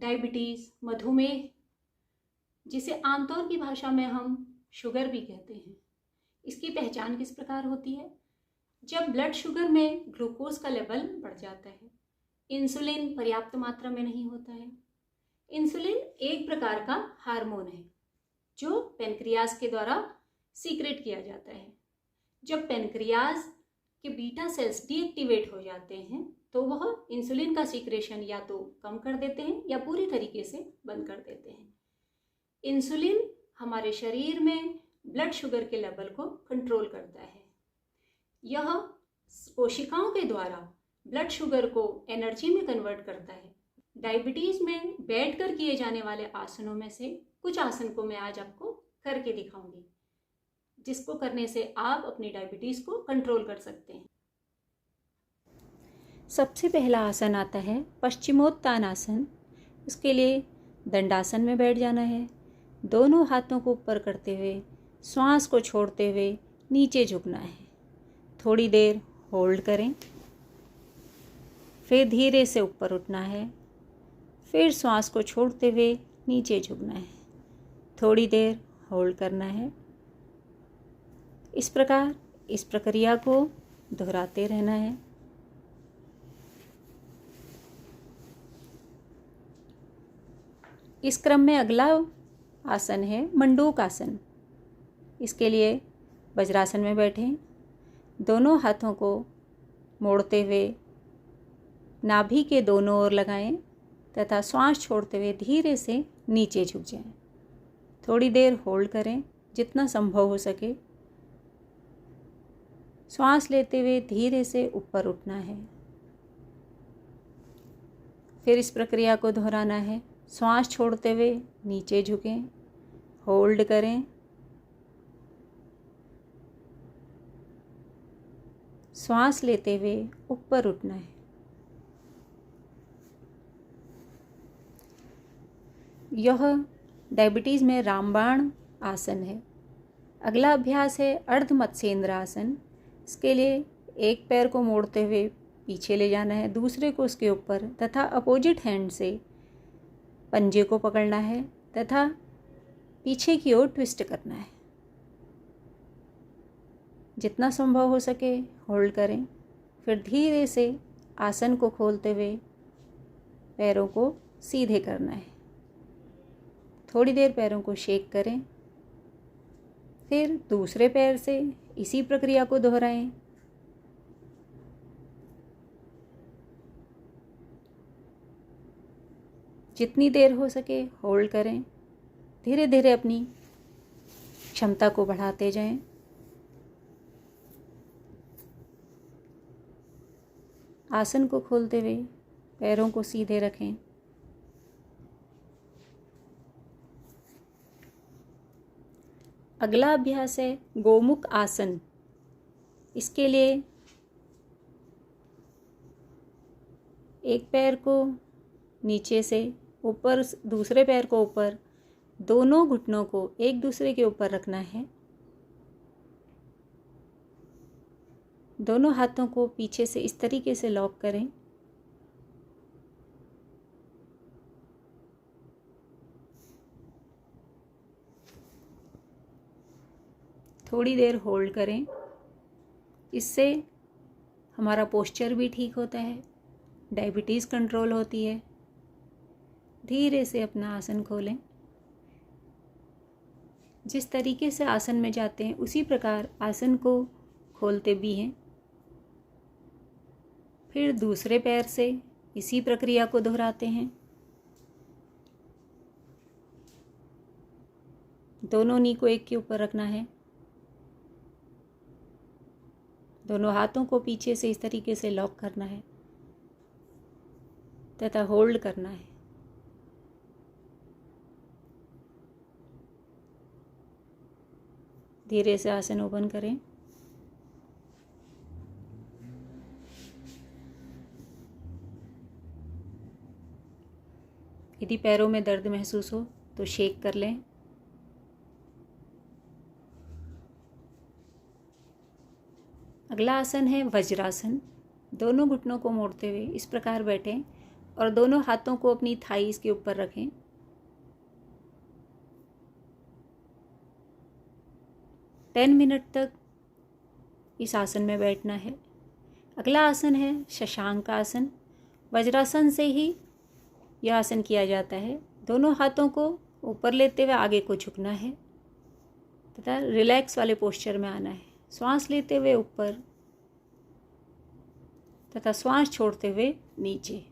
Diabetes, मधुमेह, जिसे आमतौर की भाषा में हम शुगर भी कहते हैं, इसकी पहचान किस प्रकार होती है? जब ब्लड शुगर में ग्लूकोज का लेवल बढ़ जाता है, इंसुलिन पर्याप्त मात्रा में नहीं होता है। इंसुलिन एक प्रकार का हार्मोन है जो पेनक्रियाज के द्वारा सीक्रेट किया जाता है। जब पेनक्रियाज के बीटा सेल्स डीएक्टिवेट हो जाते हैं तो वह इंसुलिन का सीक्रेशन या तो कम कर देते हैं या पूरी तरीके से बंद कर देते हैं। इंसुलिन हमारे शरीर में ब्लड शुगर के लेवल को कंट्रोल करता है। यह कोशिकाओं के द्वारा ब्लड शुगर को एनर्जी में कन्वर्ट करता है। डायबिटीज़ में बैठकर किए जाने वाले आसनों में से कुछ आसन को मैं आज आपको करके दिखाऊंगी, जिसको करने से आप अपनी डायबिटीज़ को कंट्रोल कर सकते हैं। सबसे पहला आसन आता है पश्चिमोत्तानासन। इसके लिए दंडासन में बैठ जाना है। दोनों हाथों को ऊपर करते हुए श्वास को छोड़ते हुए नीचे झुकना है। थोड़ी देर होल्ड करें, फिर धीरे से ऊपर उठना है, फिर श्वास को छोड़ते हुए नीचे झुकना है। थोड़ी देर होल्ड करना है। इस प्रकार इस प्रक्रिया को दोहराते रहना है। इस क्रम में अगला आसन है मंडूक आसन। इसके लिए वज्रासन में बैठें। दोनों हाथों को मोड़ते हुए नाभि के दोनों ओर लगाएं तथा श्वास छोड़ते हुए धीरे से नीचे झुक जाएं। थोड़ी देर होल्ड करें जितना संभव हो सके। श्वास लेते हुए धीरे से ऊपर उठना है। फिर इस प्रक्रिया को दोहराना है। श्वास छोड़ते हुए नीचे झुकें, होल्ड करें, श्वास लेते हुए ऊपर उठना है। यह डायबिटीज़ में रामबाण आसन है। अगला अभ्यास है अर्ध मत्स्येंद्र आसन। इसके लिए एक पैर को मोड़ते हुए पीछे ले जाना है, दूसरे को उसके ऊपर तथा अपोजिट हैंड से पंजे को पकड़ना है तथा पीछे की ओर ट्विस्ट करना है। जितना संभव हो सके होल्ड करें। फिर धीरे से आसन को खोलते हुए पैरों को सीधे करना है। थोड़ी देर पैरों को शेक करें, फिर दूसरे पैर से इसी प्रक्रिया को दोहराएं। जितनी देर हो सके होल्ड करें। धीरे धीरे अपनी क्षमता को बढ़ाते जाएं। आसन को खोलते हुए पैरों को सीधे रखें। अगला अभ्यास है गोमुख आसन। इसके लिए एक पैर को नीचे से ऊपर, दूसरे पैर को ऊपर, दोनों घुटनों को एक दूसरे के ऊपर रखना है। दोनों हाथों को पीछे से इस तरीके से लॉक करें। थोड़ी देर होल्ड करें। इससे हमारा पोस्चर भी ठीक होता है, डायबिटीज़ कंट्रोल होती है। धीरे से अपना आसन खोलें। जिस तरीके से आसन में जाते हैं उसी प्रकार आसन को खोलते भी हैं। फिर दूसरे पैर से इसी प्रक्रिया को दोहराते हैं। दोनों नी को एक के ऊपर रखना है। दोनों हाथों को पीछे से इस तरीके से लॉक करना है तथा होल्ड करना है। धीरे से आसन ओपन करें। यदि पैरों में दर्द महसूस हो तो शेक कर लें। अगला आसन है वज्रासन। दोनों घुटनों को मोड़ते हुए इस प्रकार बैठें। और दोनों हाथों को अपनी थाईज के ऊपर रखें। टेन मिनट तक इस आसन में बैठना है। अगला आसन है शशांक आसन। वज्रासन से ही यह आसन किया जाता है। दोनों हाथों को ऊपर लेते हुए आगे को झुकना है तथा रिलैक्स वाले पोस्चर में आना है। श्वास लेते हुए ऊपर तथा श्वास छोड़ते हुए नीचे।